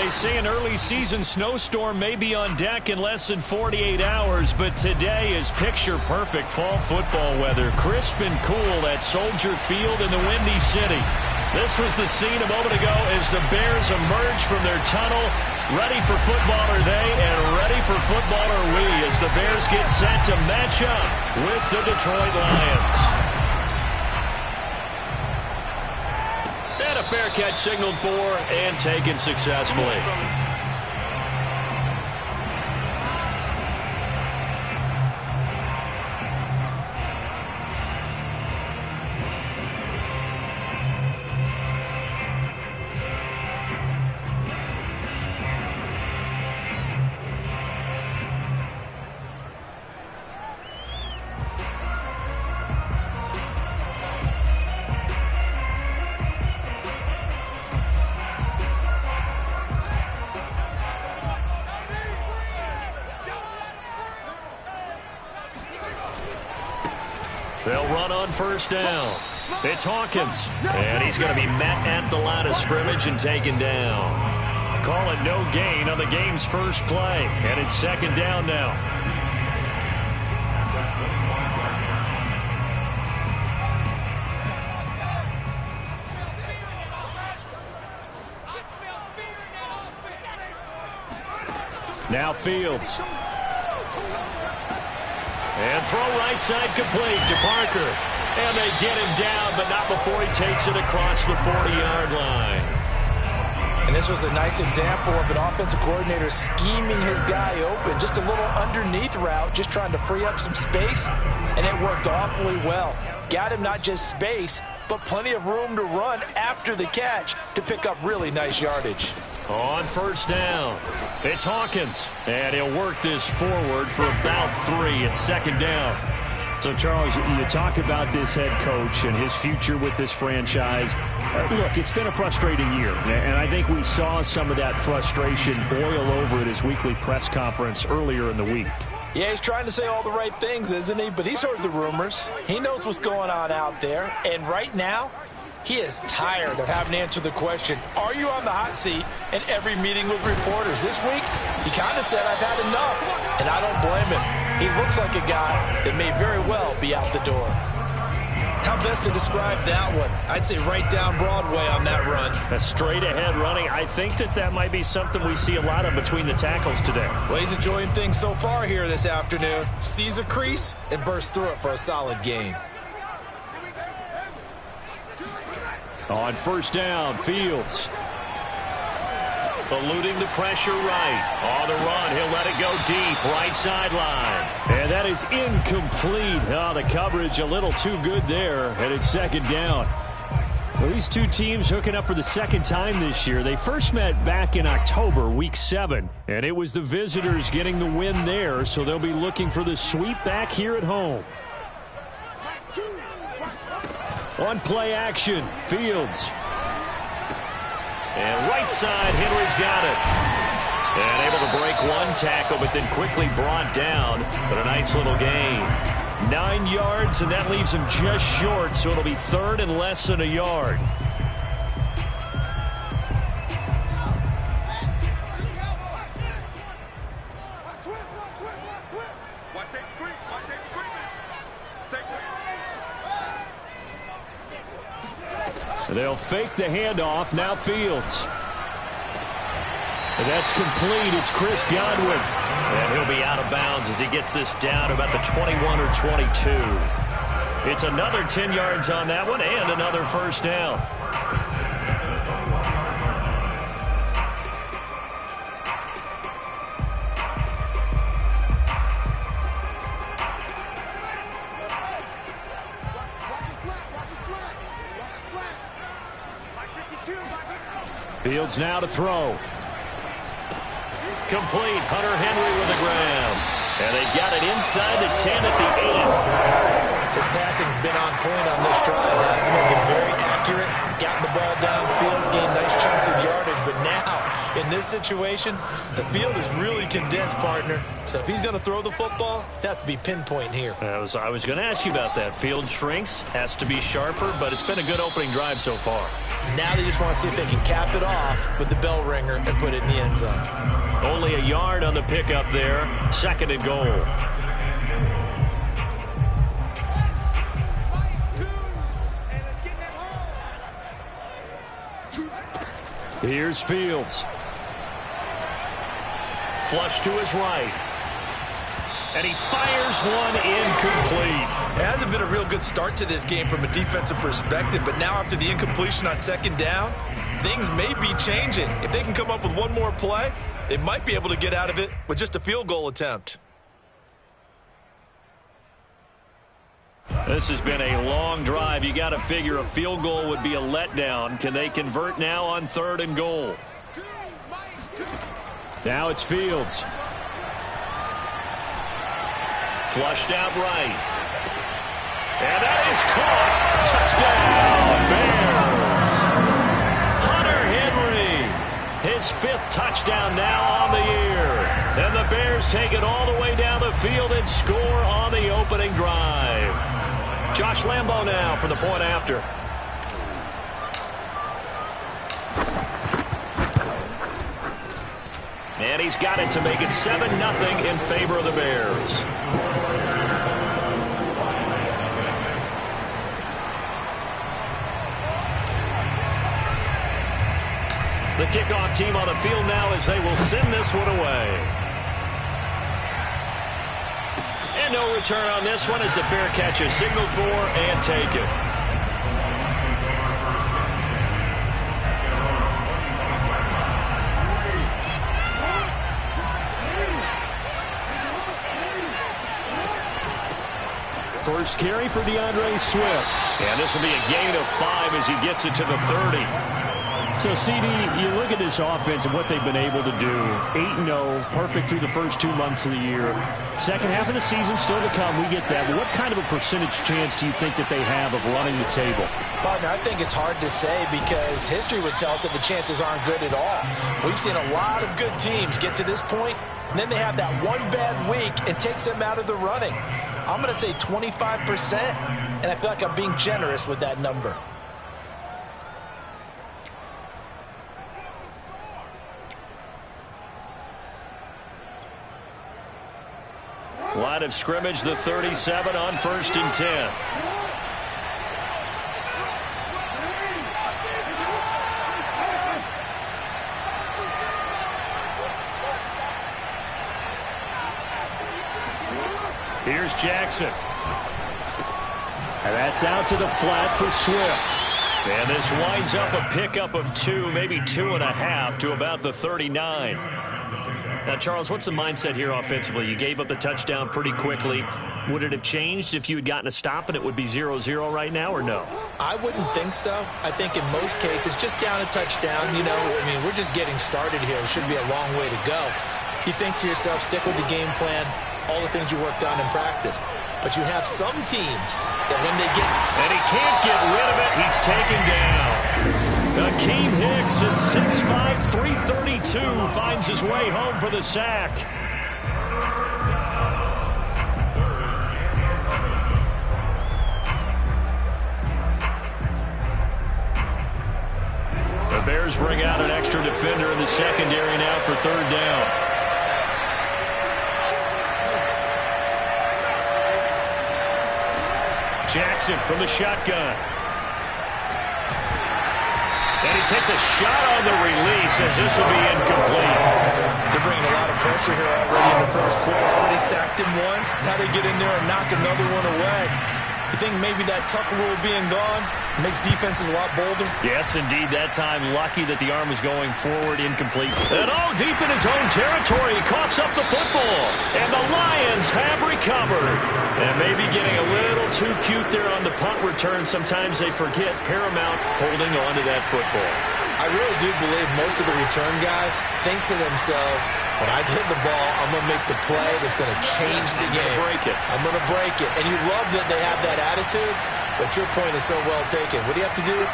they say an early season snowstorm may be on deck in less than 48 hours, but today is picture-perfect fall football weather. Crisp and cool at Soldier Field in the Windy City. This was the scene a moment ago as the Bears emerge from their tunnel. Ready for football are they, and ready for football are we as the Bears get set to match up with the Detroit Lions. And a fair catch signaled for and taken successfully. They'll run on first down. It's Hawkins, and he's going to be met at the line of scrimmage and taken down. Call it no gain on the game's first play, and it's second down now. Now Fields. And throw right side complete to Parker. And they get him down, but not before he takes it across the 40-yard line. And this was a nice example of an offensive coordinator scheming his guy open. Just a little underneath route, just trying to free up some space, and it worked awfully well. Got him not just space, but plenty of room to run after the catch to pick up really nice yardage. On first down, it's Hawkins, and he'll work this forward for about 3 at second down. So, Charles, you talk about this head coach and his future with this franchise. Look, it's been a frustrating year, and I think we saw some of that frustration boil over at his weekly press conference earlier in the week. Yeah, he's trying to say all the right things, isn't he? But he's heard the rumors. He knows what's going on out there, and right now, he is tired of having to answer the question, are you on the hot seat, in every meeting with reporters. This week, he kind of said, I've had enough, and I don't blame him. He looks like a guy that may very well be out the door. How best to describe that one? I'd say right down Broadway on that run. A straight-ahead running. I think that might be something we see a lot of between the tackles today. Well, he's enjoying things so far here this afternoon. Sees a crease and bursts through it for a solid gain. On first down, Fields. Eluding the pressure right. On the run, he'll let it go deep, right sideline. And that is incomplete. Oh, the coverage a little too good there, and it's second down. Well, these two teams hooking up for the second time this year. They first met back in October, Week 7, and it was the visitors getting the win there, so they'll be looking for the sweep back here at home. On play action, Fields. And right side, Henry's got it. And able to break one tackle, but then quickly brought down. But a nice little gain. 9 yards, and that leaves him just short, so it'll be third and less than a yard. They'll fake the handoff. Now Fields. And that's complete. It's Chris Godwin. And he'll be out of bounds as he gets this down about the 21 or 22. It's another 10 yards on that one and another first down. Fields now to throw. Complete. Hunter Henry with the ground. And they've got it inside the 10 at the 8. His passing's been on point on this drive, hasn't it? Been very accurate. Got the ball downfield, gained nice chunks of yardage, but now In this situation, the field is really condensed, partner. So if he's going to throw the football, they have to be pinpoint here. I was going to ask you about that. Field shrinks, has to be sharper, but it's been a good opening drive so far. Now they just want to see if they can cap it off with the bell ringer and put it in the end zone. Only a yard on the pickup there. 2nd and goal. Here's Fields. Flush to his right. And he fires one incomplete. It hasn't been a real good start to this game from a defensive perspective, but now after the incompletion on 2nd down, things may be changing. If they can come up with one more play, they might be able to get out of it with just a field goal attempt. This has been a long drive. You got to figure a field goal would be a letdown. Can they convert now on 3rd and goal? Now it's Fields. Flushed out right. And that is caught. Touchdown, Bears. Hunter Henry. His 5th touchdown now on the year. And the Bears take it all the way down the field and score on the opening drive. Josh Lambo now for the point after. And he's got it to make it 7-0 in favor of the Bears. The kickoff team on the field now as they will send this one away. And no return on this one as the fair catch is signaled for and taken. First carry for DeAndre Swift. And this will be a gain of 5 as he gets it to the 30. So, CD, you look at this offense and what they've been able to do. 8-0, perfect through the first 2 months of the year. Second half of the season still to come. We get that. But what kind of a percentage chance do you think that they have of running the table? Partner, I think it's hard to say because history would tell us that the chances aren't good at all. We've seen a lot of good teams get to this point, and then they have that one bad week and takes them out of the running. I'm going to say 25%, and I feel like I'm being generous with that number. Line of scrimmage, the 37 on 1st and 10. Here's Jackson. And that's out to the flat for Swift. And this winds up a pickup of 2, maybe 2.5 to about the 39. Now, Charles, what's the mindset here offensively? You gave up the touchdown pretty quickly. Would it have changed if you had gotten a stop and it would be 0-0 right now, or no? I wouldn't think so. I think in most cases, just down a touchdown, you know, I mean, we're just getting started here. It should be a long way to go. You think to yourself, stick with the game plan, all the things you worked on in practice. But you have some teams that when they get... And he can't get rid of it. He's taken down. Akeem Hicks at 6'5", 332 finds his way home for the sack. The Bears bring out an extra defender in the secondary now for 3rd down. Jackson from the shotgun. And he takes a shot on the release as this will be incomplete. They're bringing a lot of pressure here already in the first quarter. Already sacked him once. Now they get in there and knock another one away. You think maybe that Tucker rule being gone makes defenses a lot bolder? Yes, indeed. That time, lucky that the arm was going forward, incomplete. And deep in his own territory, he coughs up the football. And the Lions have recovered. And maybe getting a little too cute there on the punt return. Sometimes they forget paramount holding on to that football. I really do believe most of the return guys think to themselves, when I get the ball, I'm going to make the play that's going to change the game. Break it. I'm going to break it. And you love that they have that attitude, But your point is so well taken. What do you have to do?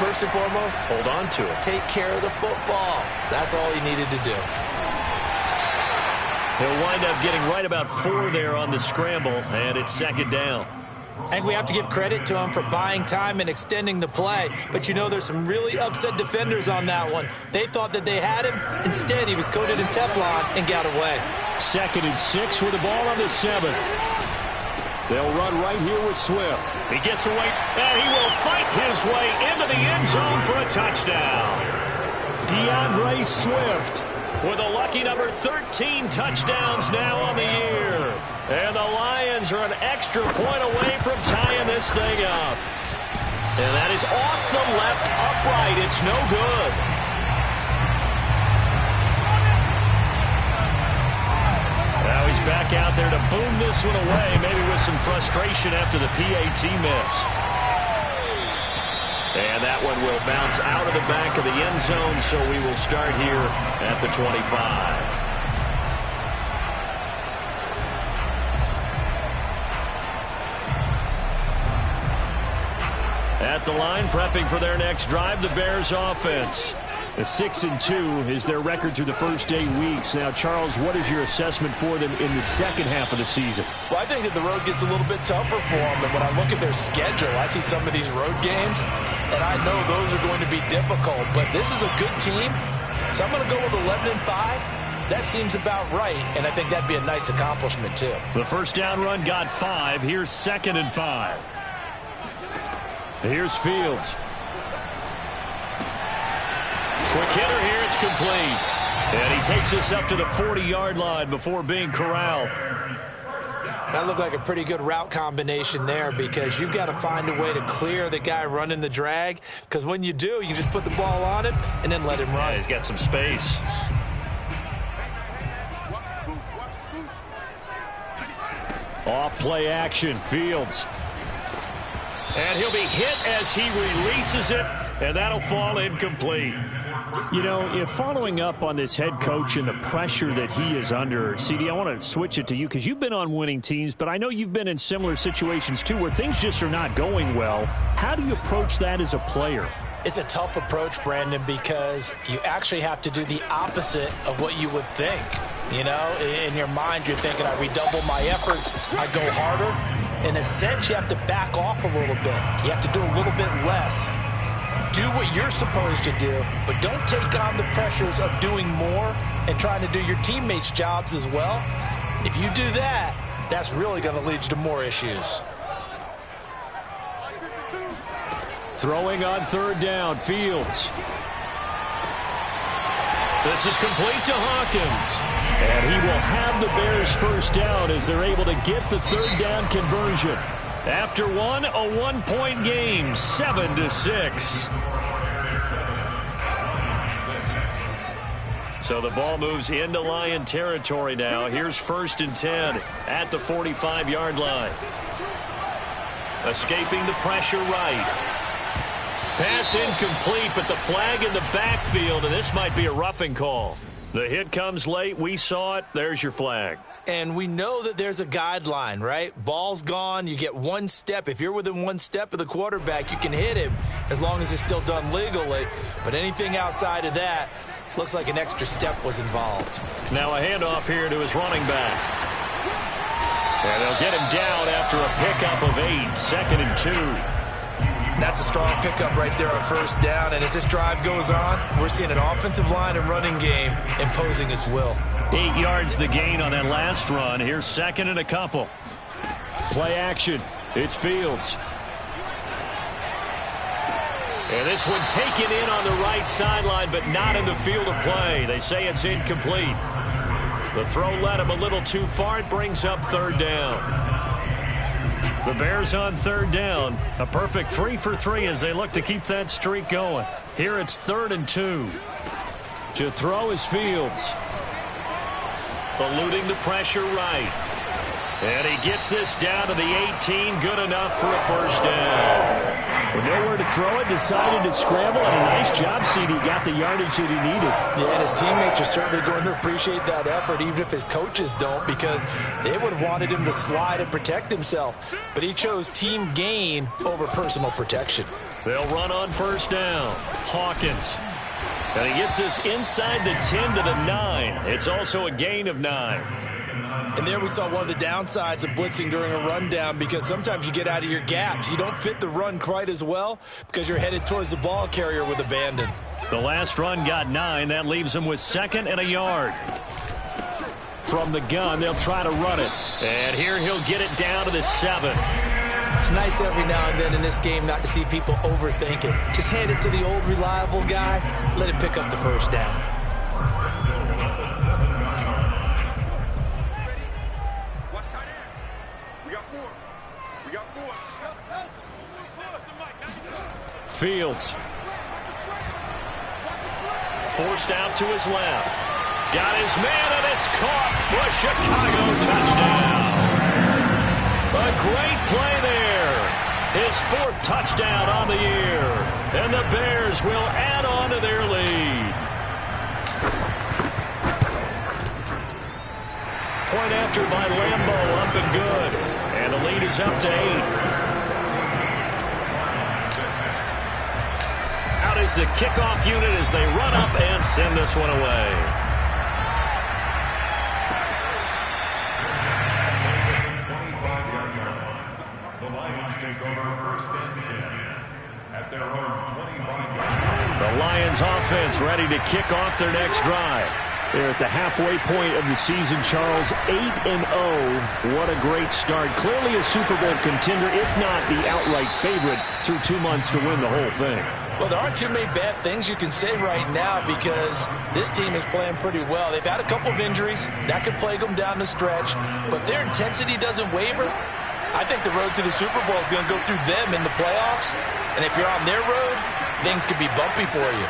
First and foremost, hold on to it. Take care of the football. That's all he needed to do. He'll wind up getting right about 4 there on the scramble, and it's second down. I think we have to give credit to him for buying time and extending the play. But you know there's some really upset defenders on that one. They thought that they had him. Instead, he was coated in Teflon and got away. 2nd and 6 with the ball on the 7th. They'll run right here with Swift. He gets away, and he will fight his way into the end zone for a touchdown. DeAndre Swift with a lucky number 13 touchdowns now on the year. And the Lions are an extra point away from tying this thing up. And that is off the left upright. It's no good. Now he's back out there to boom this one away, maybe with some frustration after the PAT miss. And that one will bounce out of the back of the end zone, so we will start here at the 25. At the line, prepping for their next drive, the Bears offense. A 6-2 is their record through the first 8 weeks. Now, Charles, what is your assessment for them in the second half of the season? Well, I think that the road gets a little bit tougher for them. And when I look at their schedule, I see some of these road games, and I know those are going to be difficult. But this is a good team, so I'm going to go with 11-5. That seems about right, and I think that'd be a nice accomplishment, too. The first down run got 5. Here's 2nd and 5. Here's Fields. Quick hitter here, it's complete. And he takes us up to the 40-yard line before being corralled. That looked like a pretty good route combination there, because you've got to find a way to clear the guy running the drag, because when you do, you just put the ball on him and then let him run. Yeah, he's got some space. Off play action, Fields. And he'll be hit as he releases it, and that'll fall incomplete. You know, if following up on this head coach and the pressure that he is under, CD, I want to switch it to you because you've been on winning teams, but I know you've been in similar situations too where things just are not going well. How do you approach that as a player? It's a tough approach, Brandon, because you actually have to do the opposite of what you would think. You know, in your mind, you're thinking, I redouble my efforts, I go harder. In a sense, you have to back off a little bit. You have to do a little bit less. Do what you're supposed to do, but don't take on the pressures of doing more and trying to do your teammates' jobs as well. If you do that, that's really going to lead you to more issues. Throwing on 3rd down, Fields. This is complete to Hawkins. And he will have the Bears first down as they're able to get the 3rd down conversion. After one, a 1-point game, 7-6. So the ball moves into Lion territory now. Here's 1st and 10 at the 45-yard line. Escaping the pressure right. Pass incomplete, but the flag in the backfield, and this might be a roughing call. The hit comes late. We saw it. There's your flag. And we know that there's a guideline, right? Ball's gone. You get 1 step. If you're within 1 step of the quarterback, you can hit him as long as it's still done legally. But anything outside of that looks like an extra step was involved. Now a handoff here to his running back. And they'll get him down after a pickup of 8, 2nd and 2. That's a strong pickup right there on 1st down. And as this drive goes on, we're seeing an offensive line and running game imposing its will. 8 yards the gain on that last run. Here's 2nd and a couple. Play action. It's Fields. And this one taken in on the right sideline, but not in the field of play. They say it's incomplete. The throw led him a little too far. It brings up 3rd down. The Bears on 3rd down. A perfect 3 for 3 as they look to keep that streak going. Here it's 3rd and 2. To throw is Fields. Eluding the pressure right. And he gets this down to the 18. Good enough for a 1st down. With nowhere to throw it, decided to scramble, and a nice job, CD. Got the yardage that he needed. Yeah, and his teammates are certainly going to appreciate that effort, even if his coaches don't, because they would have wanted him to slide and protect himself. But he chose team gain over personal protection. They'll run on first down. Hawkins. And he gets this inside the 10 to the 9. It's also a gain of 9. And there we saw one of the downsides of blitzing during a rundown, because sometimes you get out of your gaps. You don't fit the run quite as well because you're headed towards the ball carrier with abandon. The last run got 9. That leaves him with 2nd and a yard. From the gun, they'll try to run it. And here he'll get it down to the 7. It's nice every now and then in this game not to see people overthink it. Just hand it to the old reliable guy. Let him pick up the first down. Fields. Forced out to his left. Got his man, and it's caught for a Chicago touchdown. A great play there. His 4th touchdown on the year. And the Bears will add on to their lead. Point after by Lambeau, up and good. And the lead is up to 8. Out is the kickoff unit as they run up and send this one away. The Lions take over first and 10 at their own 25-yard line. The Lions offense ready to kick off their next drive. They're at the halfway point of the season, Charles. 8-0. What a great start. Clearly a Super Bowl contender, if not the outright favorite, through 2 months to win the whole thing. Well, there aren't too many bad things you can say right now, because this team is playing pretty well. They've had a couple of injuries. That could plague them down the stretch. But their intensity doesn't waver. I think the road to the Super Bowl is going to go through them in the playoffs. And if you're on their road, things could be bumpy for you.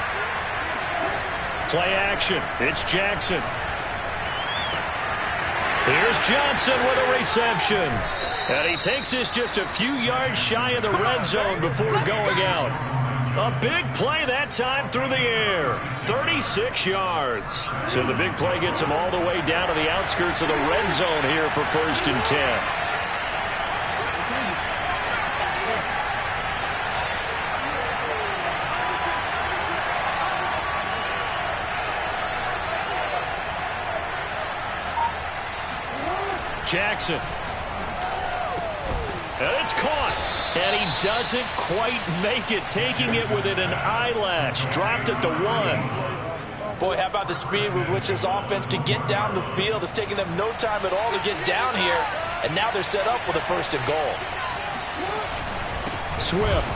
Play action. It's Jackson. Here's Johnson with a reception. And he takes this just a few yards shy of the red zone before going out. A big play that time through the air. 36 yards. So the big play gets him all the way down to the outskirts of the red zone here for 1st and 10. Jackson. And it's caught. And he doesn't quite make it, taking it within an eyelash. Dropped at the 1. Boy, how about the speed with which this offense can get down the field? It's taking them no time at all to get down here. And now they're set up with a 1st and goal. Swift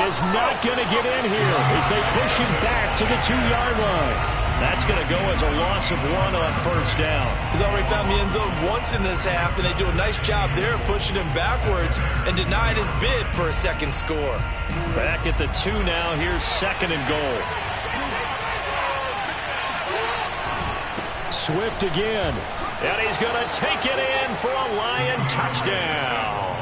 is not going to get in here as they push him back to the 2-yard line. That's going to go as a loss of 1 on 1st down. He's already found the end zone once in this half, and they do a nice job there of pushing him backwards and denied his bid for a 2nd score. Back at the 2 now. Here's 2nd and goal. Swift again. And he's going to take it in for a Lion touchdown.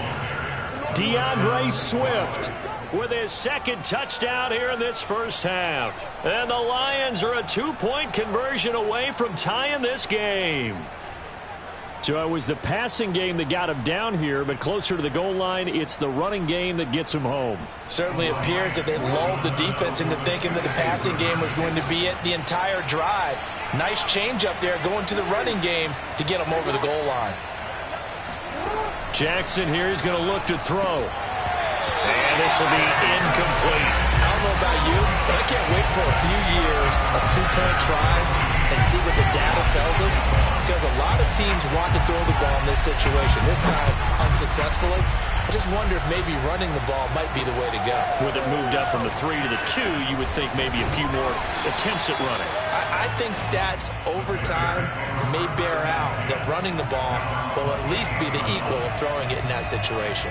DeAndre Swift with his 2nd touchdown here in this first half. And the Lions are a 2-point conversion away from tying this game. So it was the passing game that got him down here, but closer to the goal line, it's the running game that gets him home. Certainly appears that they lulled the defense into thinking that the passing game was going to be it the entire drive. Nice change up there going to the running game to get him over the goal line. Jackson here is going to look to throw. And this will be incomplete. I don't know about you, but I can't wait for a few years of 2-point tries and see what the data tells us, because a lot of teams want to throw the ball in this situation, this time unsuccessfully. I just wonder if maybe running the ball might be the way to go. With it moved up from the 3 to the 2, you would think maybe a few more attempts at running. I think stats over time may bear out that running the ball will at least be the equal of throwing it in that situation.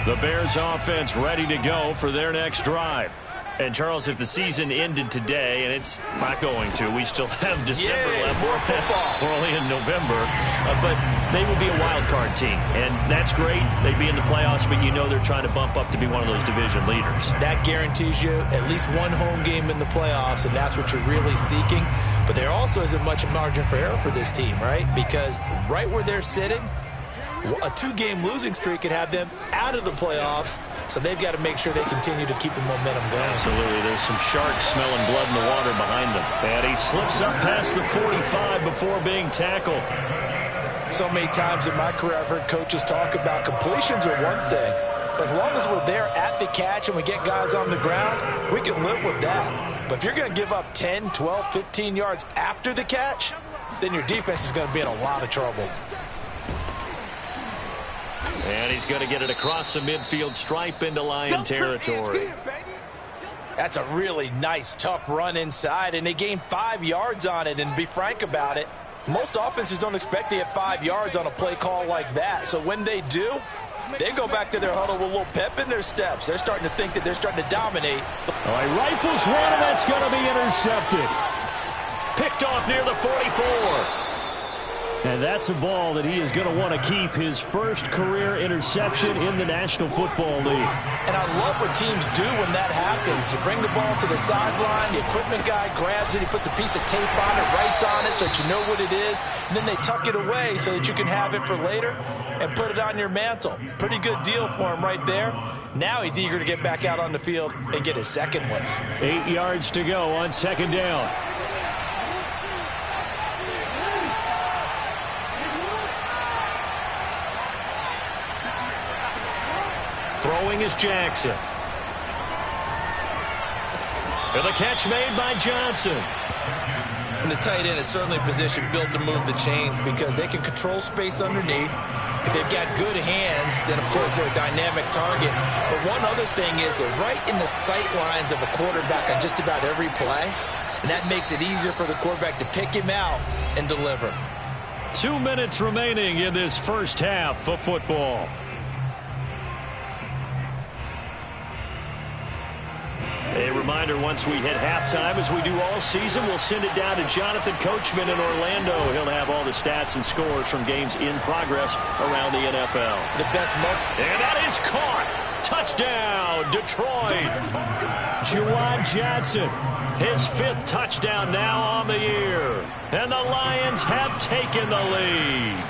The Bears offense ready to go for their next drive. And, Charles, if the season ended today, and it's not going to, we still have December left. More football. We're only in November. But they would be a wild card team, and that's great. They'd be in the playoffs, but you know they're trying to bump up to be one of those division leaders. That guarantees you at least one home game in the playoffs, and that's what you're really seeking. But there also isn't much margin for error for this team, right? Because right where they're sitting, a 2-game losing streak could have them out of the playoffs, so they've got to make sure they continue to keep the momentum going. Absolutely. There's some sharks smelling blood in the water behind them. And he slips up past the 45 before being tackled. So many times in my career, I've heard coaches talk about completions are one thing, but as long as we're there at the catch and we get guys on the ground, we can live with that. But if you're going to give up 10, 12, 15 yards after the catch, then your defense is going to be in a lot of trouble. And he's going to get it across the midfield stripe into Lion territory. That's a really nice, tough run inside, and they gained 5 yards on it. And to be frank about it, most offenses don't expect to get 5 yards on a play call like that. So when they do, they go back to their huddle with a little pep in their steps. They're starting to think that they're starting to dominate. All right, rifles one, and that's going to be intercepted. Picked off near the 44. And that's a ball that he is going to want to keep, his first career interception in the National Football League. And I love what teams do when that happens. You bring the ball to the sideline, the equipment guy grabs it, he puts a piece of tape on it, writes on it so that you know what it is, and then they tuck it away so that you can have it for later and put it on your mantle. Pretty good deal for him right there. Now he's eager to get back out on the field and get his second one. 8 yards to go on second down. Throwing is Jackson. And the catch made by Johnson. And the tight end is certainly a position built to move the chains because they can control space underneath. If they've got good hands, then, of course, they're a dynamic target. But one other thing is they're right in the sight lines of a quarterback on just about every play. And that makes it easier for the quarterback to pick him out and deliver. 2 minutes remaining in this first half of football. A reminder, once we hit halftime, as we do all season, we'll send it down to Jonathan Coachman in Orlando. He'll have all the stats and scores from games in progress around the NFL. The best mark. And that is caught. Touchdown, Detroit. Juwan Johnson, his 5th touchdown now on the year. And the Lions have taken the lead.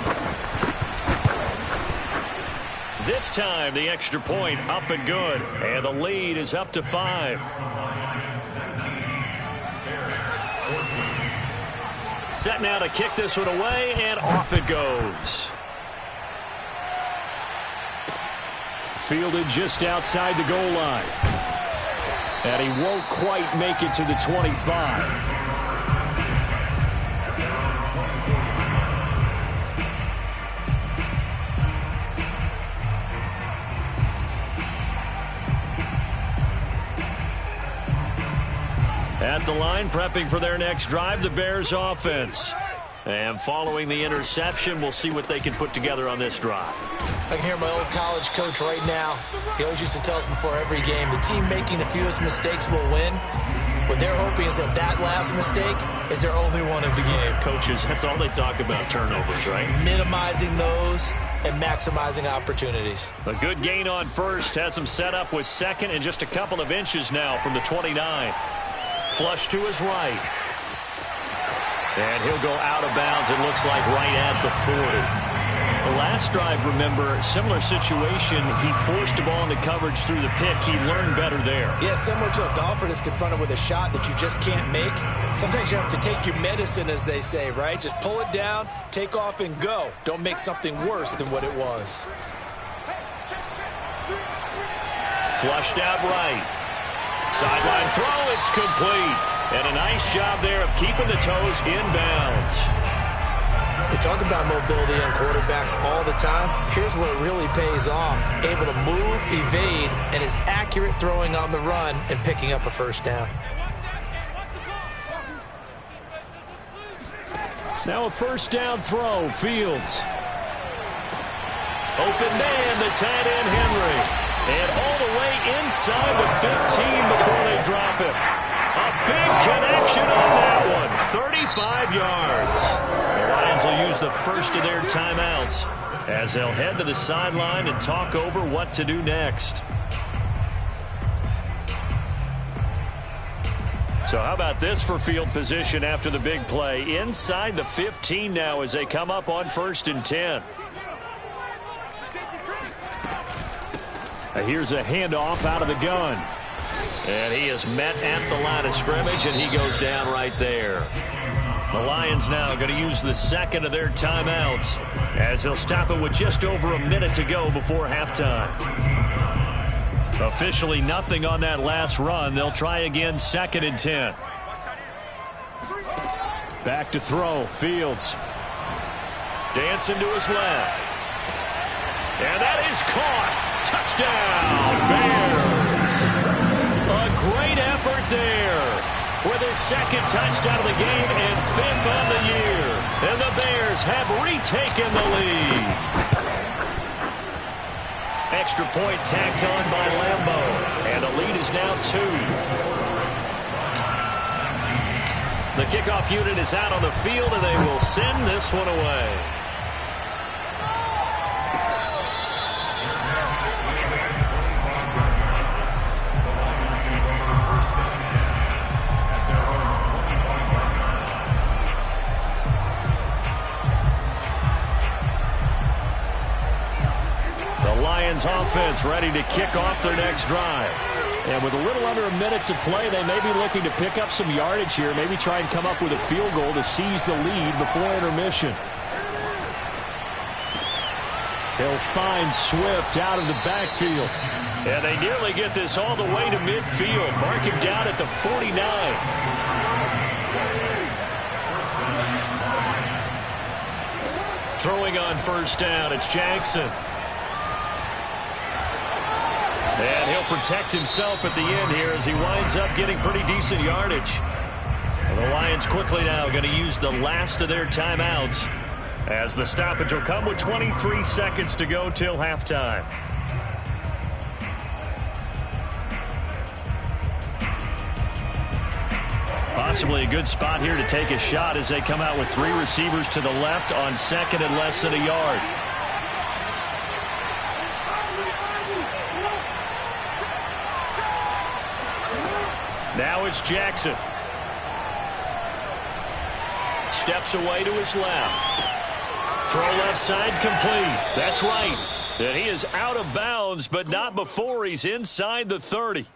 This time, the extra point up and good. And the lead is up to 5. Set now to kick this one away, and off it goes. Fielded just outside the goal line. And he won't quite make it to the 25. At the line, prepping for their next drive, the Bears offense. And following the interception, we'll see what they can put together on this drive. I can hear my old college coach right now. He always used to tell us before every game, the team making the fewest mistakes will win. What they're hoping is that that last mistake is their only one of the game. Coaches, that's all they talk about, turnovers, right? Minimizing those and maximizing opportunities. A good gain on first, has them set up with second and just a couple of inches now from the 29. Flush to his right. And he'll go out of bounds, it looks like, right at the 40. The last drive, remember, similar situation. He forced a ball into coverage through the pick. He learned better there. Yeah, similar to a golfer that's confronted with a shot that you just can't make. Sometimes you have to take your medicine, as they say, right? Just pull it down, take off, and go. Don't make something worse than what it was. Flushed out right. Sideline throw, it's complete. And a nice job there of keeping the toes inbounds. We talk about mobility on quarterbacks all the time. Here's where it really pays off. Able to move, evade, and is accurate throwing on the run and picking up a first down. Now a first down throw, Fields. Open man, the tight end, Henry. And all the way inside the 15 before they drop him. A big connection on that one. 35 yards. The Lions will use the first of their timeouts as they'll head to the sideline and talk over what to do next. So how about this for field position after the big play? Inside the 15 now as they come up on 1st and 10. Here's a handoff out of the gun. And he is met at the line of scrimmage, and he goes down right there. The Lions now going to use the second of their timeouts as they'll stop it with just over a minute to go before halftime. Officially nothing on that last run. They'll try again 2nd and 10. Back to throw. Fields. Dancing to his left. And that is caught. Touchdown, Bears. A great effort there with his 2nd touchdown of the game and 5th on the year. And the Bears have retaken the lead. Extra point tacked on by Lambo. And the lead is now 2. The kickoff unit is out on the field, and they will send this one away. Offense ready to kick off their next drive. And with a little under a minute to play, they may be looking to pick up some yardage here, maybe try and come up with a field goal to seize the lead before intermission. He'll find Swift out of the backfield. And they nearly get this all the way to midfield. Mark him down at the 49. Throwing on 1st down, it's Jackson. And he'll protect himself at the end here as he winds up getting pretty decent yardage. And the Lions quickly now going to use the last of their timeouts as the stoppage will come with 23 seconds to go till halftime. Possibly a good spot here to take a shot as they come out with 3 receivers to the left on 2nd and less than a yard. Now it's Jackson. Steps away to his left. Throw left side complete. That's right. And he is out of bounds, but not before he's inside the 30.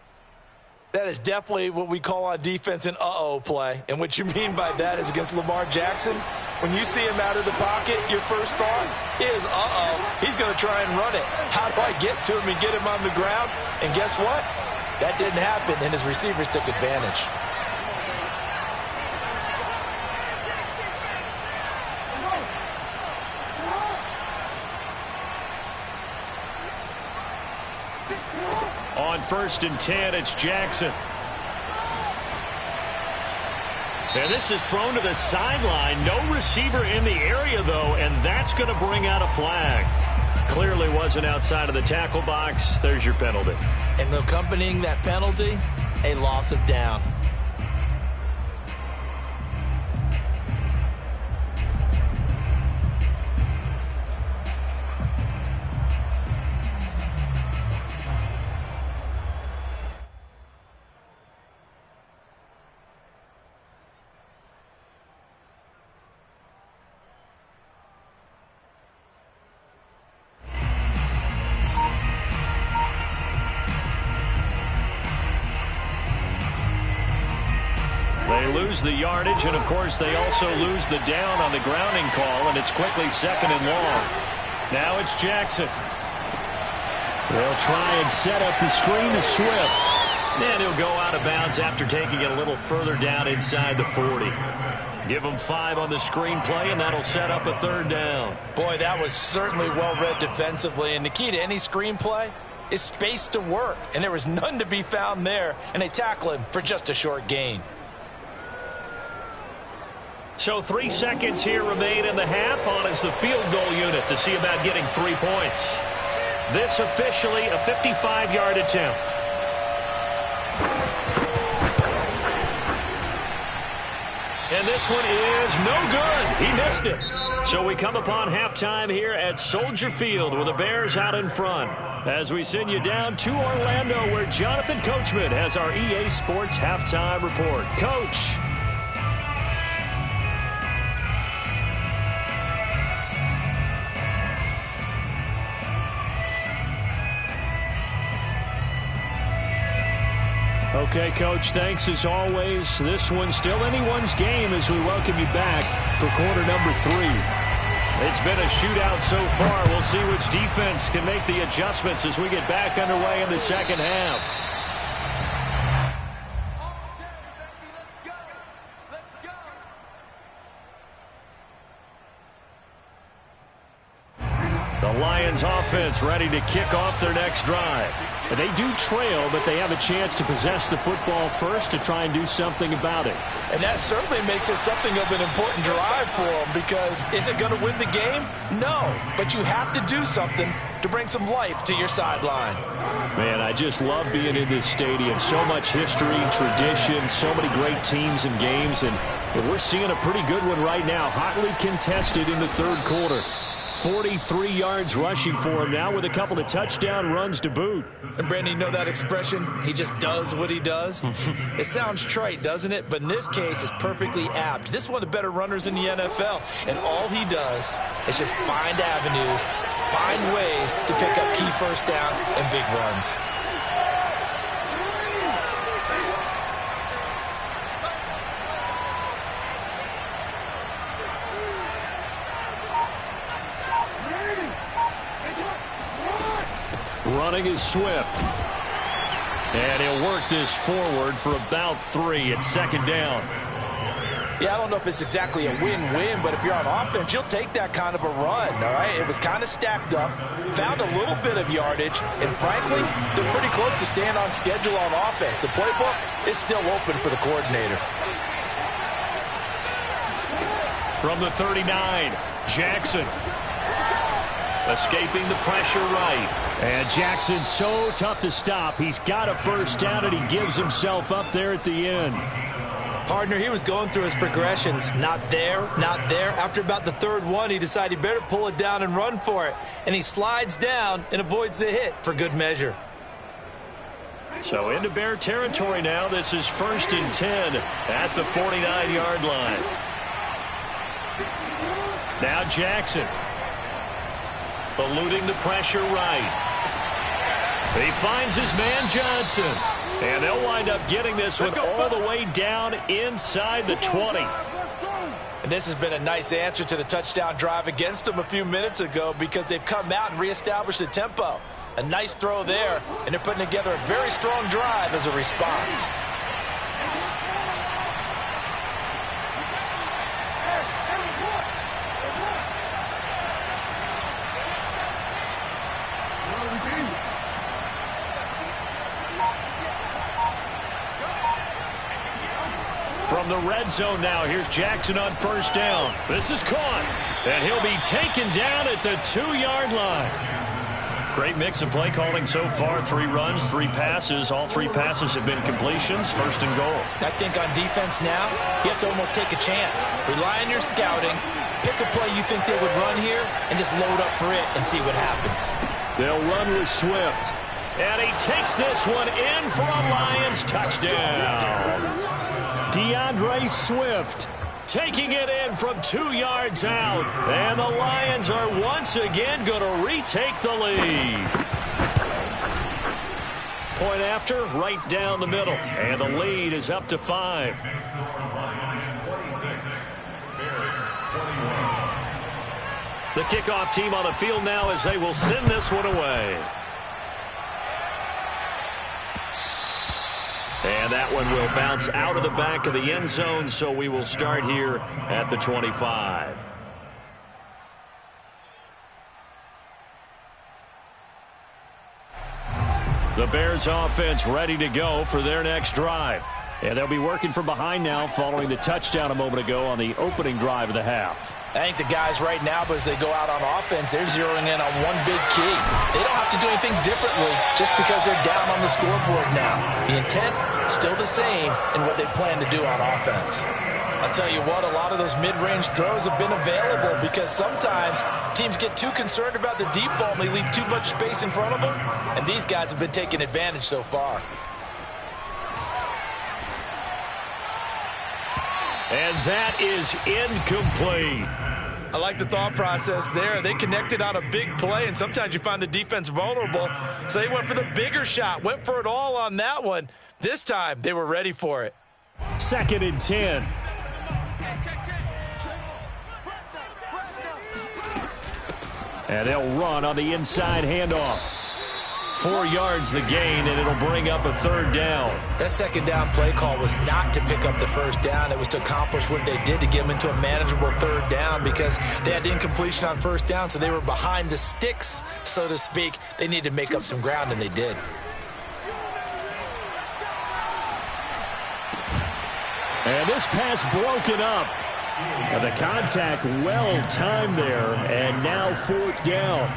That is definitely what we call on defense an uh-oh play. And what you mean by that is against Lamar Jackson, when you see him out of the pocket, your first thought is, uh-oh, he's going to try and run it. How do I get to him and get him on the ground? And guess what? That didn't happen, and his receivers took advantage. On 1st and 10, it's Jackson. And this is thrown to the sideline. No receiver in the area, though, and that's going to bring out a flag. Clearly wasn't outside of the tackle box. There's your penalty. And accompanying that penalty, a loss of down. They lose the yardage, and of course they also lose the down on the grounding call, and it's quickly 2nd and long. Now it's Jackson. They'll try and set up the screen to Swift. And he'll go out of bounds after taking it a little further down inside the 40. Give him 5 on the screen play, and that'll set up a 3rd down. Boy, that was certainly well read defensively, and the key to any screen play is space to work, and there was none to be found there, and they tackle him for just a short gain. So 3 seconds here remain in the half. On is the field goal unit to see about getting 3 points. This officially a 55-yard attempt. And this one is no good. He missed it. So we come upon halftime here at Soldier Field with the Bears out in front. As we send you down to Orlando where Jonathan Coachman has our EA Sports halftime report. Coach. Okay, Coach, thanks as always. This one's still anyone's game as we welcome you back for quarter number 3. It's been a shootout so far. We'll see which defense can make the adjustments as we get back underway in the second half. The Lions offense ready to kick off their next drive. They do trail, but they have a chance to possess the football first to try and do something about it. And that certainly makes it something of an important drive for them, because is it going to win the game? No, but you have to do something to bring some life to your sideline. Man, I just love being in this stadium. So much history, tradition, so many great teams and games, and we're seeing a pretty good one right now. Hotly contested in the third quarter. 43 yards rushing for him now with a couple of touchdown runs to boot. And Brandon, you know that expression? He just does what he does. It sounds trite, doesn't it? But in this case, it's perfectly apt. This is one of the better runners in the NFL. And all he does is just find avenues, find ways to pick up key first downs and big runs. Running is Swift. And he'll work this forward for about 3 at second down. Yeah, I don't know if it's exactly a win-win, but if you're on offense, you'll take that kind of a run, all right? It was kind of stacked up, found a little bit of yardage, and frankly, they're pretty close to staying on schedule on offense. The playbook is still open for the coordinator. From the 39, Jackson. Escaping the pressure right. And Jackson's so tough to stop. He's got a first down, and he gives himself up there at the end. Partner, he was going through his progressions. Not there, not there. After about the third one, he decided he better pull it down and run for it. And he slides down and avoids the hit for good measure. So into Bear territory now. This is 1st and 10 at the 49-yard line. Now Jackson. Eluding the pressure right. He finds his man Johnson. And they'll wind up getting this one all the way down inside the 20. And this has been a nice answer to the touchdown drive against them a few minutes ago, because they've come out and reestablished the tempo. A nice throw there, and they're putting together a very strong drive as a response. From the red zone now, here's Jackson on first down. This is caught, and he'll be taken down at the 2-yard line. Great mix of play calling so far. 3 runs, 3 passes. All 3 passes have been completions. 1st and goal. I think on defense now, you have to almost take a chance. Rely on your scouting. Pick a play you think they would run here and just load up for it and see what happens. They'll run with Swift. And he takes this one in for a Lions touchdown. DeAndre Swift taking it in from 2 yards out. And the Lions are once again going to retake the lead. Point after, right down the middle. And the lead is up to 5. The kickoff team on the field now as they will send this one away. And that one will bounce out of the back of the end zone, so we will start here at the 25. The Bears offense ready to go for their next drive. And they'll be working from behind now following the touchdown a moment ago on the opening drive of the half. I think the guys right now, but as they go out on offense, they're zeroing in on one big key. They don't have to do anything differently just because they're down on the scoreboard now. The intent, still the same in what they plan to do on offense. I'll tell you what, a lot of those mid-range throws have been available because sometimes teams get too concerned about the deep ball and they leave too much space in front of them, and these guys have been taking advantage so far. And that is incomplete. I like the thought process there. They connected on a big play, and sometimes you find the defense vulnerable. So they went for the bigger shot, went for it all on that one. This time, they were ready for it. 2nd and 10. And they'll run on the inside handoff. 4 yards the gain, and it'll bring up a 3rd down. That 2nd down play call was not to pick up the 1st down. It was to accomplish what they did to get them into a manageable 3rd down because they had incompletion on 1st down, so they were behind the sticks, so to speak. They needed to make up some ground, and they did. And this pass broken up. And the contact well-timed there, and now 4th down.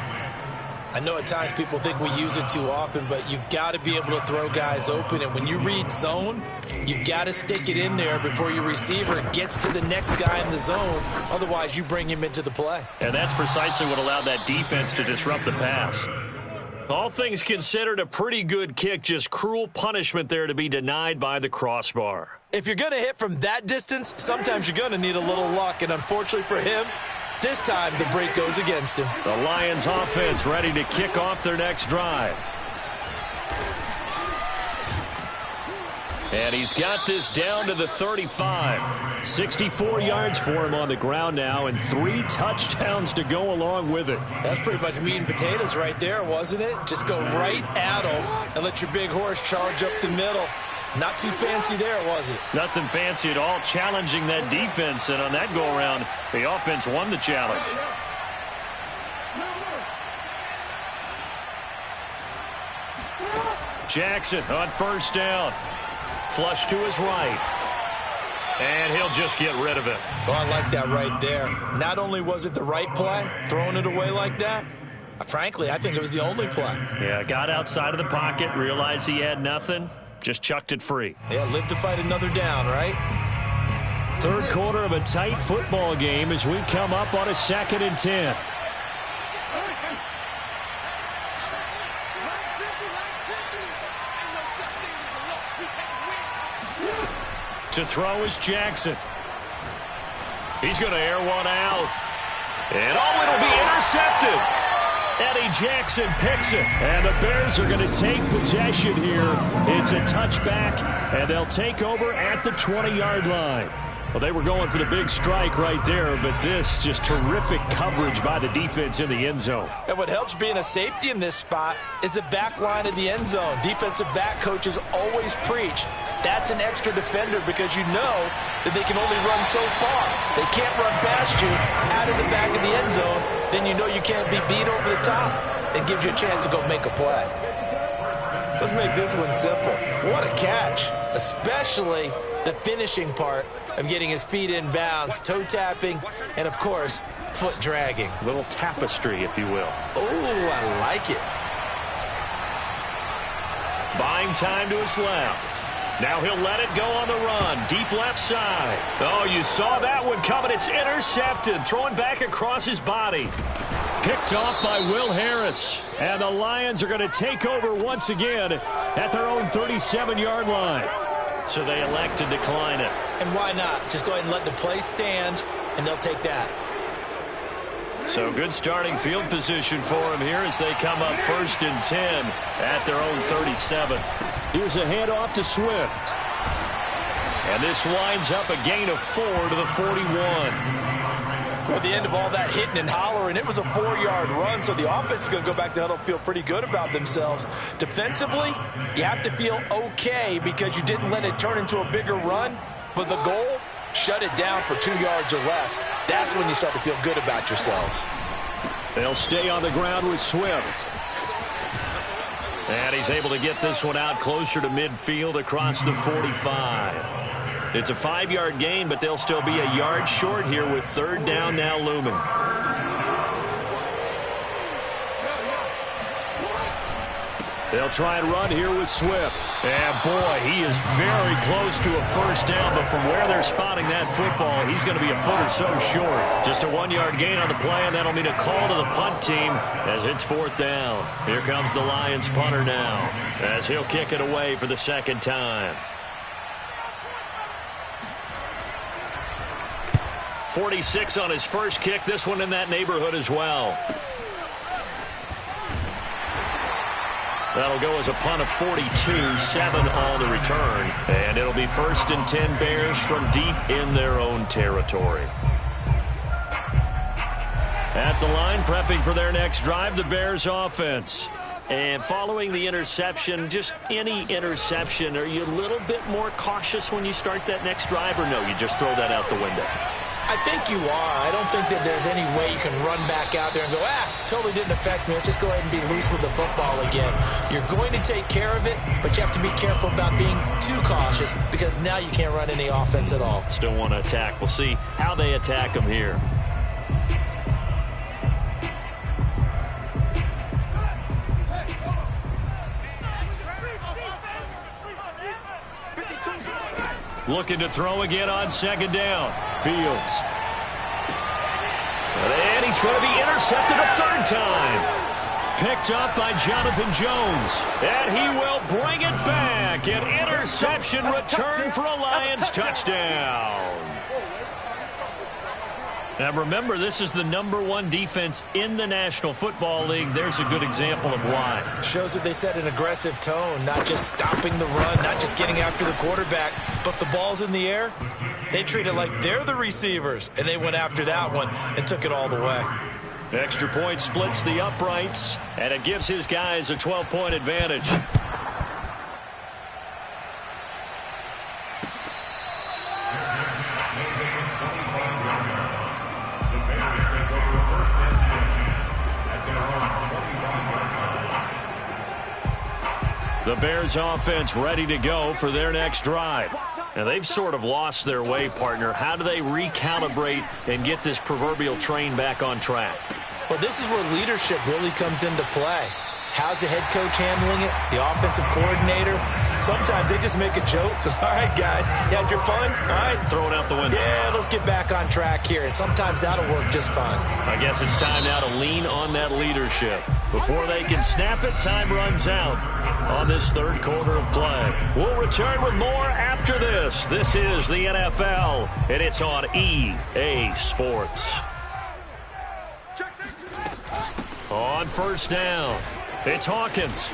I know at times people think we use it too often, but you've got to be able to throw guys open. And when you read zone, you've got to stick it in there before your receiver gets to the next guy in the zone. Otherwise, you bring him into the play. And that's precisely what allowed that defense to disrupt the pass. All things considered, a pretty good kick, just cruel punishment there to be denied by the crossbar. If you're going to hit from that distance, sometimes you're going to need a little luck. And unfortunately for him, this time the break goes against him. The Lions offense ready to kick off their next drive. And he's got this down to the 35. 64 yards for him on the ground now, and 3 touchdowns to go along with it. That's pretty much meat and potatoes right there, wasn't it? Just go right at him and let your big horse charge up the middle. Not too fancy there, was it? Nothing fancy at all, challenging that defense, and on that go-around, the offense won the challenge. Jackson on 1st down. Flush to his right. And he'll just get rid of it. Oh, I like that right there. Not only was it the right play, throwing it away like that, frankly, I think it was the only play. Yeah, got outside of the pocket, realized he had nothing, just chucked it free. Yeah, live to fight another down, right? 3rd quarter of a tight football game as we come up on a 2nd and 10. To throw is Jackson. He's going to air one out. And oh, it'll be intercepted. Eddie Jackson picks it. And the Bears are going to take possession here. It's a touchback, and they'll take over at the 20-yard line. Well, they were going for the big strike right there, but this just terrific coverage by the defense in the end zone. And what helps being a safety in this spot is the back line of the end zone. Defensive back coaches always preach. That's an extra defender because you know that they can only run so far. They can't run past you out of the back of the end zone. Then you know you can't be beat over the top. It gives you a chance to go make a play. Let's make this one simple. What a catch, especially the finishing part of getting his feet in bounds, toe tapping, and of course, foot dragging. A little tapestry, if you will. Oh, I like it. Buying time to his left. Now he'll let it go on the run. Deep left side. Oh, you saw that one coming. It's intercepted. Throwing back across his body. Picked off by Will Harris. And the Lions are going to take over once again at their own 37-yard line. So they elect to decline it. And why not? Just go ahead and let the play stand, and they'll take that. So good starting field position for him here as they come up 1st and 10 at their own 37. Here's a handoff to Swift. And this winds up a gain of 4 to the 41. Well, at the end of all that hitting and hollering, it was a 4-yard run, so the offense is going to go back to huddle, feel pretty good about themselves. Defensively, you have to feel okay because you didn't let it turn into a bigger run, but the goal, shut it down for 2 yards or less. That's when you start to feel good about yourselves. They'll stay on the ground with Swift. And he's able to get this one out closer to midfield across the 45. It's a 5-yard gain, but they'll still be a yard short here with third down now looming. They'll try and run here with Swift. And, boy, he is very close to a first down, but from where they're spotting that football, he's going to be a foot or so short. Just a 1-yard gain on the play, and that'll mean a call to the punt team as it's fourth down. Here comes the Lions punter now as he'll kick it away for the second time. 46 on his first kick. This one in that neighborhood as well. That'll go as a punt of 42, 7 on the return. And it'll be first and 10 Bears from deep in their own territory. At the line, prepping for their next drive, the Bears offense. And following the interception, just any interception, are you a little bit more cautious when you start that next drive, or no, you just throw that out the window? I think you are. I don't think that there's any way you can run back out there and go, totally didn't affect me. Let's just go ahead and be loose with the football again. You're going to take care of it, but you have to be careful about being too cautious because now you can't run any offense at all. Still want to attack. We'll see how they attack them here. Looking to throw again on second down. Fields. And he's going to be intercepted a third time. Picked up by Jonathan Jones. And he will bring it back. An interception return for a Lions touchdown. Now remember, this is the #1 defense in the National Football League. There's a good example of why. Shows that they set an aggressive tone, not just stopping the run, not just getting after the quarterback, but the ball's in the air. They treat it like they're the receivers, and they went after that one and took it all the way. Extra point splits the uprights, and it gives his guys a 12-point advantage. The Bears offense ready to go for their next drive. Now, they've sort of lost their way, partner. How do they recalibrate and get this proverbial train back on track? Well, this is where leadership really comes into play. How's the head coach handling it? The offensive coordinator? Sometimes they just make a joke. All right, guys, you had your fun? All right. Throw it out the window. Yeah, let's get back on track here. And sometimes that'll work just fine. I guess it's time now to lean on that leadership. Before they can snap it, time runs out on this third quarter of play. We'll return with more after this. This is the NFL, and it's on EA Sports. On first down, it's Hawkins.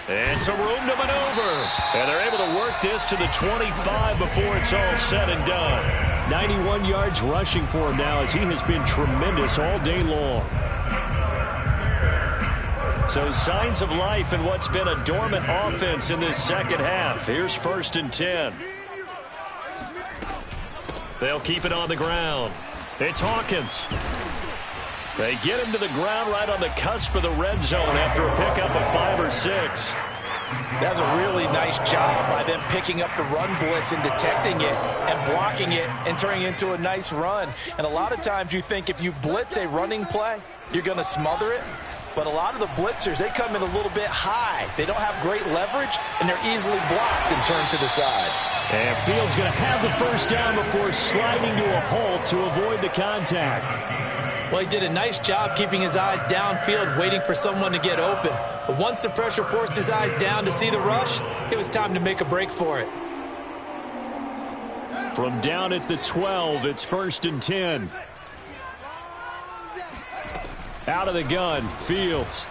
And some room to maneuver. And they're able to work this to the 25 before it's all said and done. 91 yards rushing for him now as he has been tremendous all day long. So signs of life in what's been a dormant offense in this second half. Here's first and 10. They'll keep it on the ground. It's Hawkins. They get him to the ground right on the cusp of the red zone after a pickup of 5 or 6. That's a really nice job by them picking up the run blitz and detecting it and blocking it and turning it into a nice run. And a lot of times you think if you blitz a running play, you're going to smother it. But a lot of the blitzers, they come in a little bit high. They don't have great leverage, and they're easily blocked and turned to the side. And Fields going to have the first down before sliding to a halt to avoid the contact. Well, he did a nice job keeping his eyes downfield, waiting for someone to get open. But once the pressure forced his eyes down to see the rush, it was time to make a break for it. From down at the 12, it's first and 10. Out of the gun, Fields.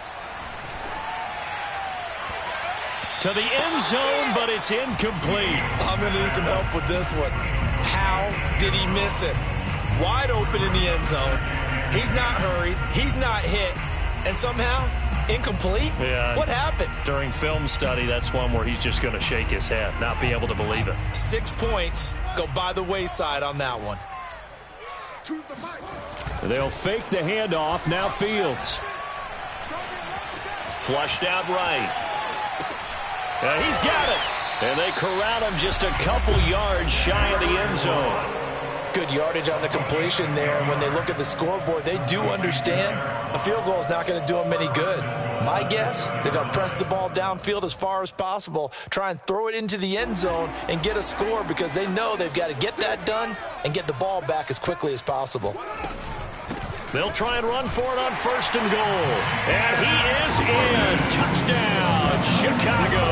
To the end zone, but it's incomplete. I'm going to need some help with this one. How did he miss it? Wide open in the end zone. He's not hurried. He's not hit. And somehow, incomplete? Yeah. What happened? During film study, that's one where he's just going to shake his head, not be able to believe it. 6 points go by the wayside on that one. They'll fake the handoff. Now Fields. Flushed out right. He's got it. And they corral him just a couple yards shy of the end zone. Good yardage on the completion there. And when they look at the scoreboard, they do understand a field goal is not going to do them any good. My guess, they're going to press the ball downfield as far as possible, try and throw it into the end zone and get a score because they know they've got to get that done and get the ball back as quickly as possible. They'll try and run for it on 1st and goal. And he is in. Touchdown, Chicago.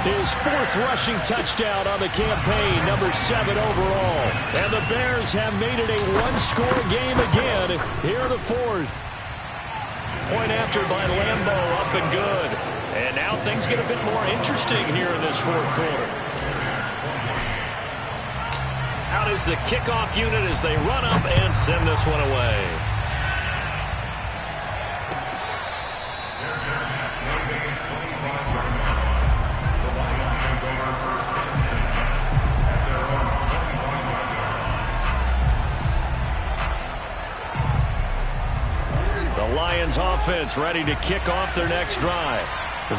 His 4th rushing touchdown on the campaign, number 7 overall. And the Bears have made it a one-score game again here in the 4th. Point after by Lambeau, up and good. And now things get a bit more interesting here in this 4th quarter. Out is the kickoff unit as they run up and send this one away. The Lions offense ready to kick off their next drive.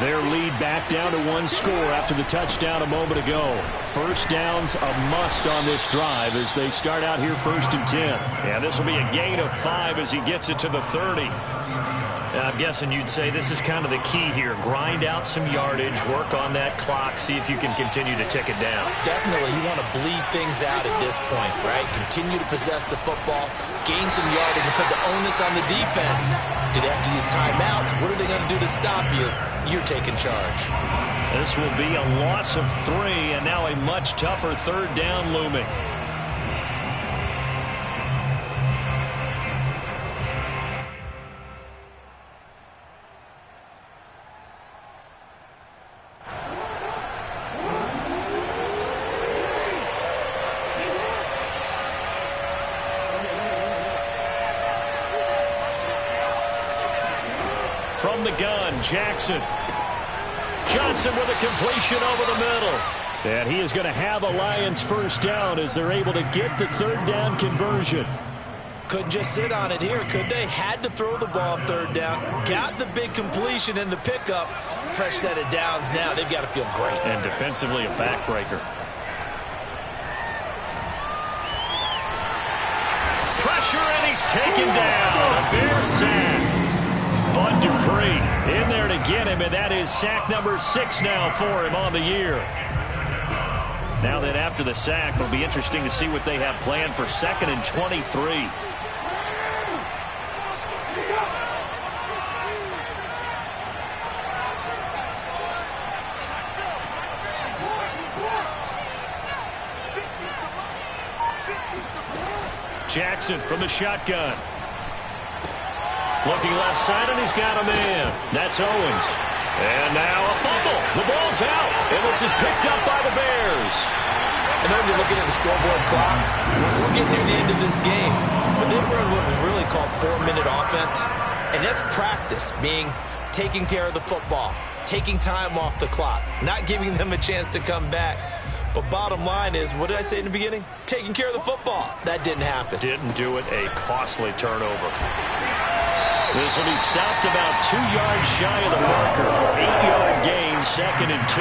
Their lead back down to 1 score after the touchdown a moment ago. 1st down's a must on this drive as they start out here 1st and 10. Yeah, this will be a gain of 5 as he gets it to the 30. I'm guessing you'd say this is kind of the key here. Grind out some yardage, work on that clock, see if you can continue to tick it down. Definitely, you want to bleed things out at this point, right? Continue to possess the football, gain some yardage, and put the onus on the defense. Do they have to use timeouts? What are they going to do to stop you? You're taking charge. This will be a loss of 3, and now a much tougher 3rd down looming. From the gun, Jackson. Johnson with a completion over the middle. And he is going to have a Lions 1st down as they're able to get the 3rd down conversion. Couldn't just sit on it here, could they? Had to throw the ball 3rd down. Got the big completion in the pickup. Fresh set of downs now. They've got to feel great. And defensively a backbreaker. Pressure, and he's taken down. A Bear sack. Bud Dupree in there to get him, and that is sack number 6 now for him on the year. Now then, after the sack, it'll be interesting to see what they have planned for 2nd and 23. Jackson from the shotgun. Looking left side, and he's got a man. That's Owens. And now a fumble. The ball's out, and this is picked up by the Bears. I know you're looking at the scoreboard clock. We're getting near the end of this game. But they run what was really called 4-minute offense. And that's practice, meaning taking care of the football, taking time off the clock, not giving them a chance to come back. But bottom line is, what did I say in the beginning? Taking care of the football. That didn't happen. Didn't do it. A costly turnover. This will be stopped about 2 yards shy of the marker. 8-yard gain, 2nd and 2.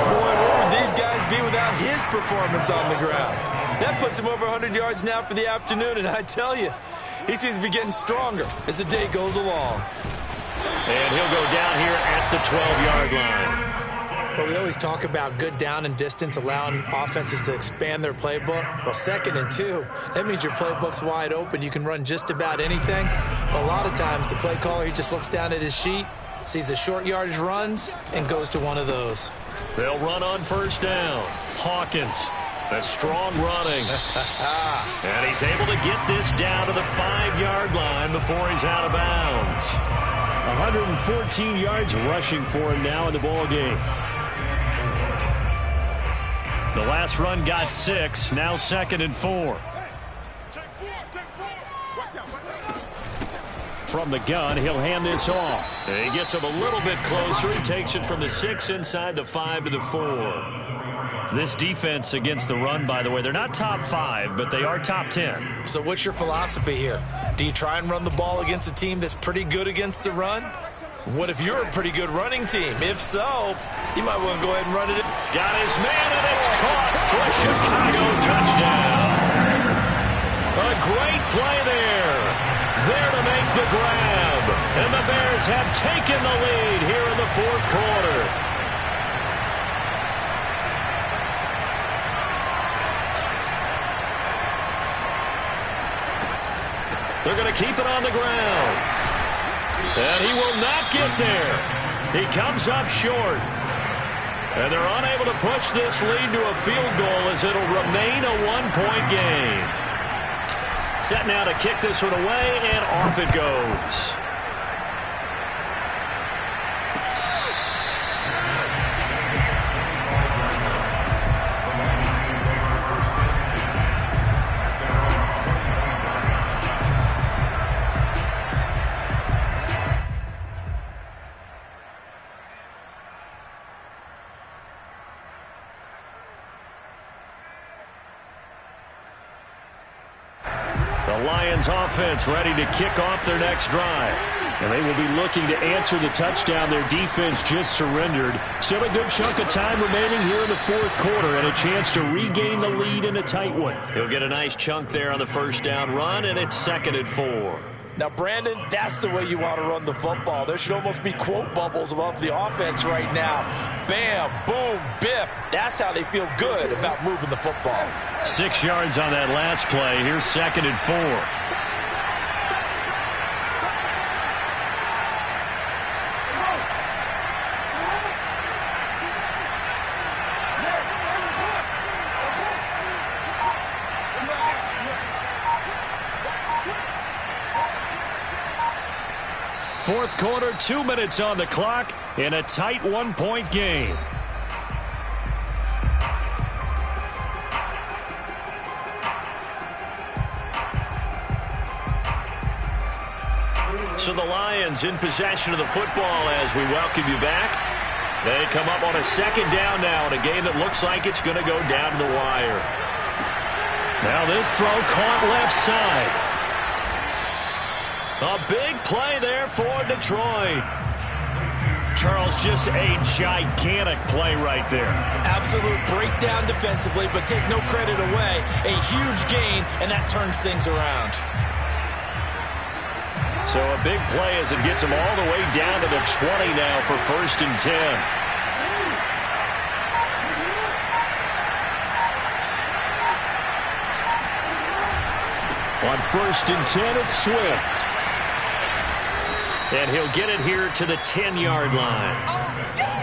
Boy, where would these guys be without his performance on the ground? That puts him over 100 yards now for the afternoon, and I tell you, he seems to be getting stronger as the day goes along. And he'll go down here at the 12-yard line. But we always talk about good down and distance, allowing offenses to expand their playbook. Well, 2nd and 2, that means your playbook's wide open. You can run just about anything. But a lot of times, the play caller, he just looks down at his sheet, sees the short yardage runs, and goes to one of those. They'll run on 1st down. Hawkins, a strong running. And he's able to get this down to the 5-yard line before he's out of bounds. 114 yards rushing for him now in the ball game. The last run got 6, now 2nd and 4. From the gun, he'll hand this off. He gets him a little bit closer. He takes it from the 6 inside the 5 to the 4. This defense against the run, by the way, they're not top 5, but they are top 10. So what's your philosophy here? Do you try and run the ball against a team that's pretty good against the run? What if you're a pretty good running team? If so, you might want to go ahead and run it. Got his man, and it's caught for a Chicago touchdown. A great play there. There to make the grab. And the Bears have taken the lead here in the fourth quarter. They're going to keep it on the ground. And he will not get there. He comes up short. And they're unable to push this lead to a field goal as it'll remain a one-point game. Set now to kick this one away, and off it goes. The Lions offense ready to kick off their next drive. And they will be looking to answer the touchdown their defense just surrendered. Still a good chunk of time remaining here in the fourth quarter and a chance to regain the lead in a tight one. He'll get a nice chunk there on the first down run, and it's 2nd and 4. Now, Brandon, that's the way you want to run the football. There should almost be quote bubbles above the offense right now. Bam, boom, biff. That's how they feel good about moving the football. 6 yards on that last play. Here's 2nd and 4. Fourth quarter, 2 minutes on the clock in a tight one-point game. So the Lions in possession of the football as we welcome you back. They come up on a 2nd down now in a game that looks like it's going to go down to the wire. Now this throw caught left side. A big play there for Detroit. Charles, just a gigantic play right there. Absolute breakdown defensively, but take no credit away. A huge gain, and that turns things around. So a big play as it gets him all the way down to the 20 now for 1st and 10. On 1st and 10, it's Swift. And he'll get it here to the 10-yard line.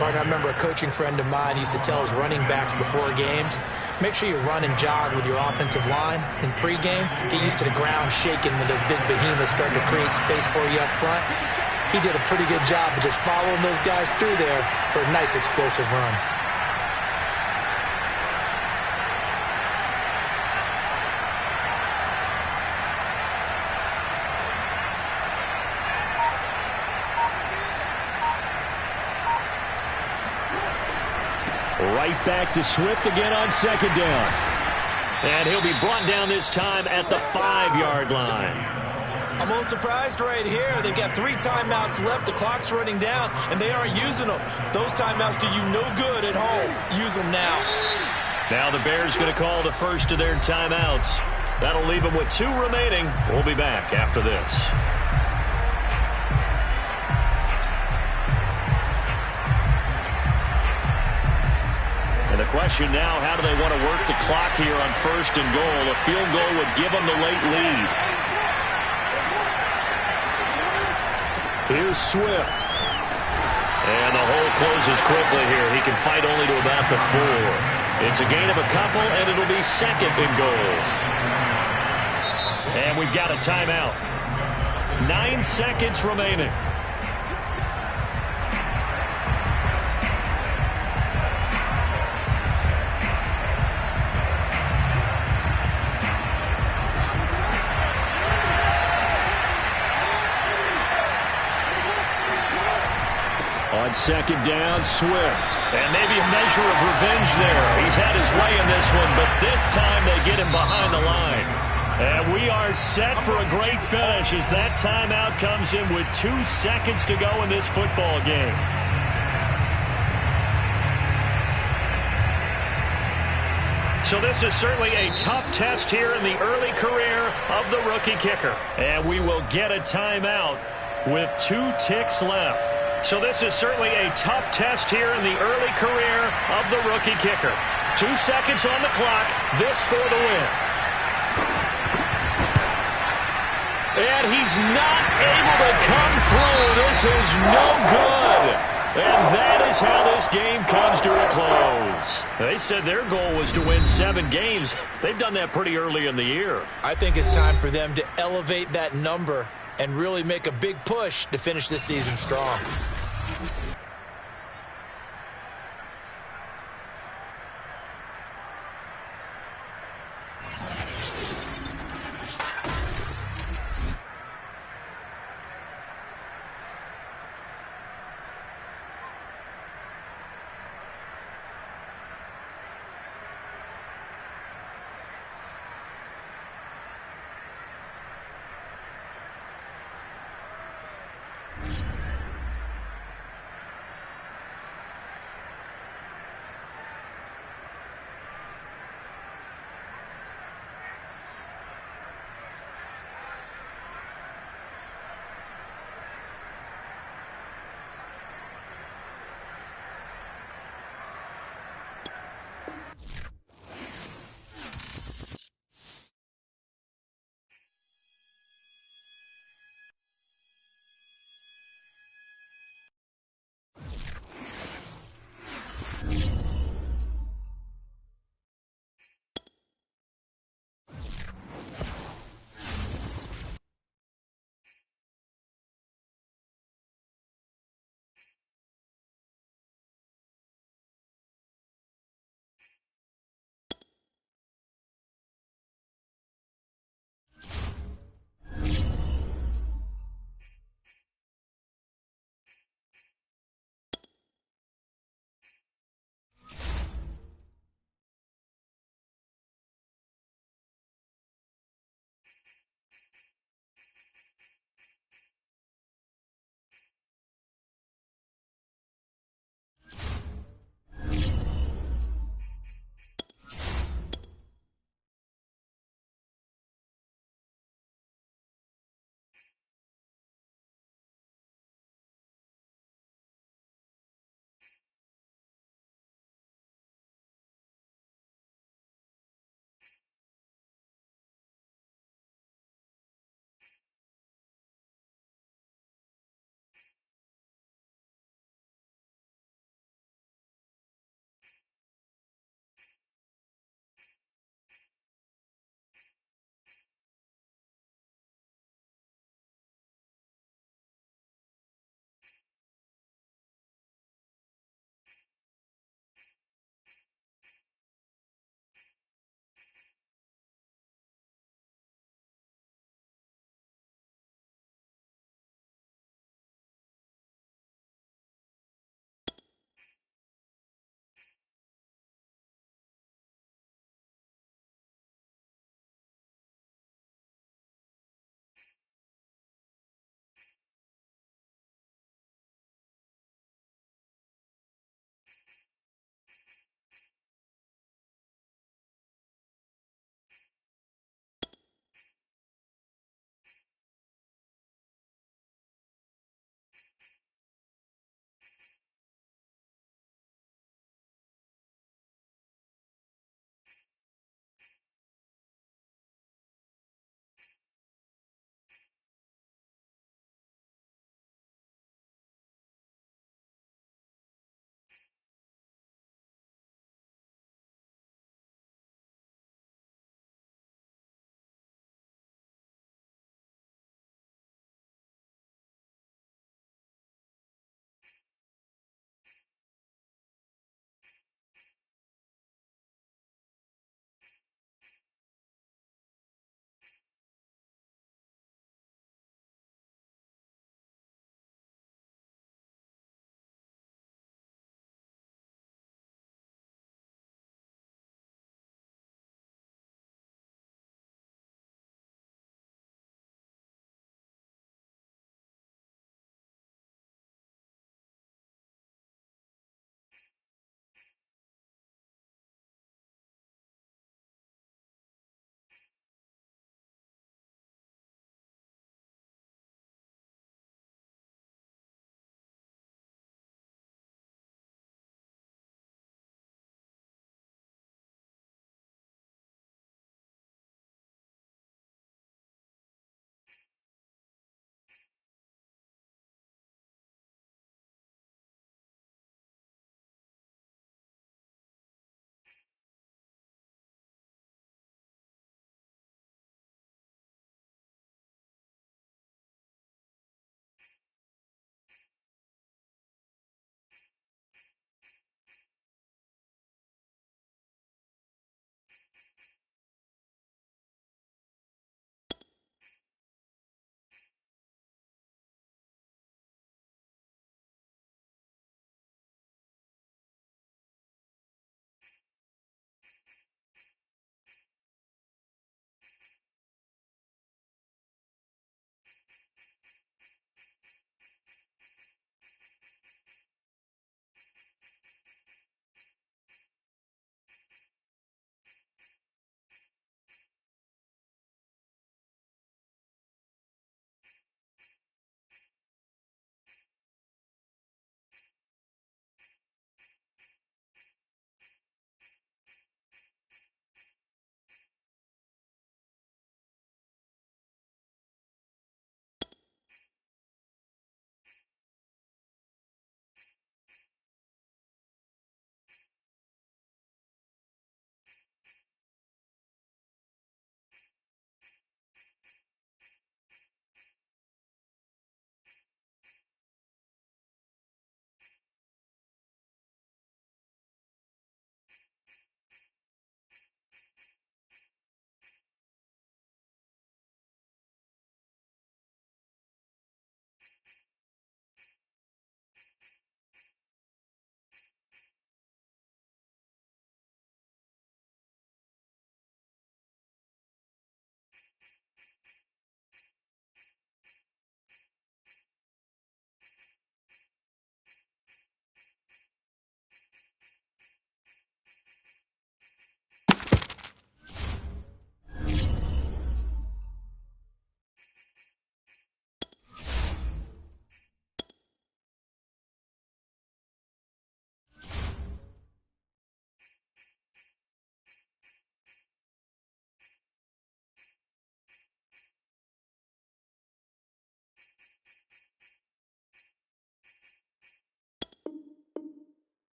Partner, I remember a coaching friend of mine used to tell his running backs before games, make sure you run and jog with your offensive line in pregame. Get used to the ground shaking when those big behemoths start to create space for you up front. He did a pretty good job of just following those guys through there for a nice explosive run. Right back to Swift again on 2nd down. And he'll be brought down this time at the 5-yard line. I'm a little surprised right here. They've got 3 timeouts left. The clock's running down, and they aren't using them. Those timeouts do you no good at home. Use them now. Now the Bears going to call the first of their timeouts. That'll leave them with 2 remaining. We'll be back after this. And the question now, how do they want to work the clock here on 1st and goal? A field goal would give them the late lead. Here's Swift. And the hole closes quickly here. He can fight only to about the 4. It's a gain of a couple, and it'll be 2nd and goal. And we've got a timeout. 9 seconds remaining. On 2nd down, Swift. And maybe a measure of revenge there. He's had his way in this one, but this time they get him behind the line. And we are set for a great finish as that timeout comes in with 2 seconds to go in this football game. So this is certainly a tough test here in the early career of the rookie kicker. And we will get a timeout with 2 ticks left. So this is certainly a tough test here in the early career of the rookie kicker. 2 seconds on the clock. This for the win. And he's not able to come through. This is no good. And that is how this game comes to a close. They said their goal was to win 7 games. They've done that pretty early in the year. I think it's time for them to elevate that number and really make a big push to finish this season strong.